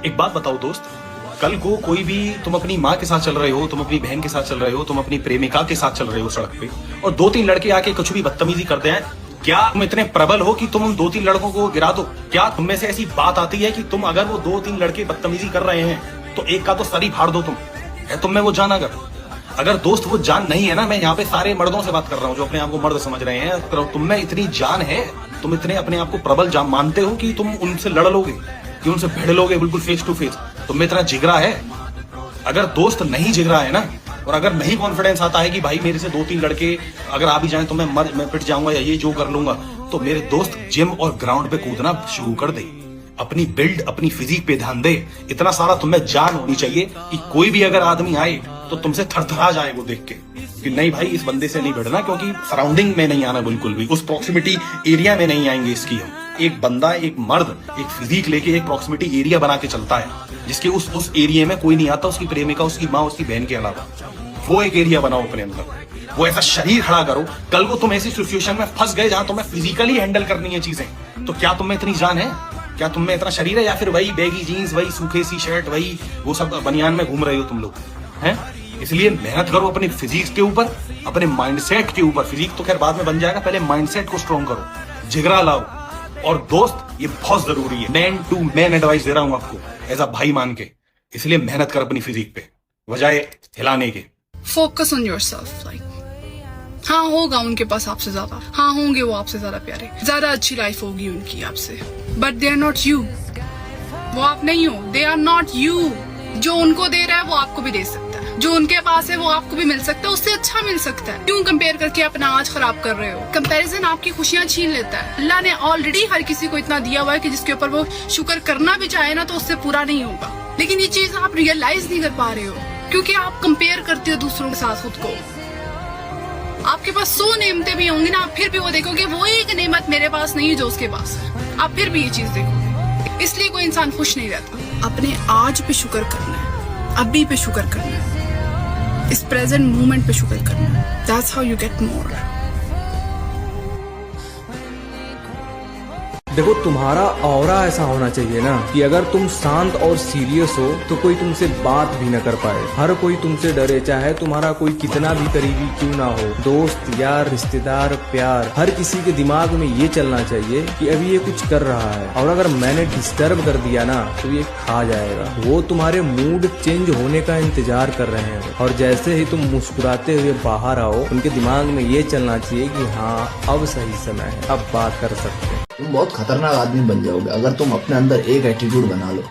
एक बात बताओ दोस्त, कल को कोई भी तुम अपनी माँ के साथ चल रहे हो, तुम अपनी बहन के साथ चल रहे हो, तुम अपनी प्रेमिका के साथ चल रहे हो सड़क पे, और दो तीन लड़के आके कुछ भी बदतमीजी करते हैं, क्या तुम इतने प्रबल हो कि तुम उन दो तीन लड़कों को गिरा दो? क्या तुम में से ऐसी बात आती है कि तुम अगर वो दो तीन लड़के बदतमीजी कर रहे हैं तो एक का तो सर ही फाड़ दो? तुम है तुम में वो जान? अगर दोस्त वो जान नहीं है ना, मैं यहाँ पे सारे मर्दों से बात कर रहा हूँ जो अपने आप को मर्द समझ रहे हैं, तो तुम में इतनी जान है, तुम इतने अपने आप को प्रबल जान मानते हो कि तुम उनसे लड़ लोगे, कि उनसे भिड़ लोगे बिल्कुल फेस टू फेस? तुम में इतना जिगरा है? अगर दोस्त नहीं जिगरा है ना, और अगर नहीं कॉन्फिडेंस आता है कि भाई मेरे से दो तीन लड़के अगर आ भी जाएं तो मैं पिट जाऊंगा या ये जो कर लूंगा, तो मेरे दोस्त जिम और ग्राउंड पे कूदना शुरू कर दे, अपनी बिल्ड अपनी फिजिक पे ध्यान दे। इतना सारा तुम्हें जान होनी चाहिए कि कोई भी अगर आदमी आए तो तुमसे थरथरा जाए वो देख के कि नहीं भाई इस बंदे से नहीं भिड़ना, क्योंकि सराउंडिंग में नहीं आना, बिल्कुल भी उस प्रॉक्सिमिटी एरिया में नहीं आएंगे इसकी हम। एक बंदा, एक मर्द एक फिजिक लेके एक प्रॉक्सिमिटी एरिया बना के चलता है जिसके उस एरिया में कोई नहीं आता, उसकी प्रेमिका, उसकी माँ, उसकी बहन के अलावा। वो एक एरिया बनाओ अपने अंदर, वो ऐसा शरीर खड़ा करो, कल को तुम ऐसी सिचुएशन में फंस गए जहां तुम्हें फिजिकली हैंडल करनी है चीजें, तो क्या तुम में इतनी जान है? क्या तुम में इतना शरीर है? या फिर वही बैगी जीन्स, वही सूखे सी शर्ट, वही वो सब बनियान में घूम रहे हो तुम लोग हैं? इसलिए मेहनत करो अपनी फिजिक्स के ऊपर, अपने माइंडसेट के ऊपर। फिजिक तो खैर बाद में बन जाएगा, पहले माइंडसेट को स्ट्रॉन्ग करो, जिगरा लाओ। और दोस्त ये बहुत जरूरी है, मैन टू मैन एडवाइस दे रहा हूं आपको एज अ भाई मान के। इसलिए मेहनत कर अपनी फिजिक पे बजाय हिलाने के। Focus on yourself. लाइक हाँ होगा उनके पास आपसे ज्यादा, हाँ होंगे वो आपसे ज्यादा प्यारे, ज्यादा अच्छी लाइफ होगी उनकी आपसे, but they are not you. वो आप नहीं हो, दे आर नॉट यू। जो उनको दे रहा है वो आपको भी दे सकता है, जो उनके पास है वो आपको भी मिल सकता है, उससे अच्छा मिल सकता है। क्यों कंपेयर करके अपना आज खराब कर रहे हो? कंपैरिजन आपकी खुशियां छीन लेता है। अल्लाह ने ऑलरेडी हर किसी को इतना दिया हुआ है कि जिसके ऊपर वो शुक्र करना भी चाहे ना तो उससे पूरा नहीं होगा। लेकिन ये चीज आप रियलाइज नहीं कर पा रहे हो क्योंकि आप कंपेयर करते हो दूसरों के साथ खुद को। आपके पास 100 नेमतें भी होंगी ना, आप फिर भी वो देखोगे वो एक नेमत मेरे पास नहीं है जो उसके पास है। आप फिर भी ये चीज देखोगे। इसलिए कोई इंसान खुश नहीं रहता। अपने आज पे शुक्र करना है, अभी पे शुक्र करना है, इस प्रेजेंट मोमेंट पे शुक्र करना है। That's how you get more. देखो तुम्हारा ऑरा ऐसा होना चाहिए ना कि अगर तुम शांत और सीरियस हो तो कोई तुमसे बात भी न कर पाए, हर कोई तुमसे डरे, चाहे तुम्हारा कोई कितना भी करीबी क्यों ना हो। दोस्त, यार, रिश्तेदार, प्यार, हर किसी के दिमाग में ये चलना चाहिए कि अभी ये कुछ कर रहा है और अगर मैंने डिस्टर्ब कर दिया ना तो ये खा जाएगा। वो तुम्हारे मूड चेंज होने का इंतजार कर रहे हैं और जैसे ही तुम मुस्कुराते हुए बाहर आओ उनके दिमाग में ये चलना चाहिए कि हाँ अब सही समय है, अब बात कर सकते हैं। तुम बहुत खतरनाक आदमी बन जाओगे अगर तुम अपने अंदर एक एटीट्यूड बना लो।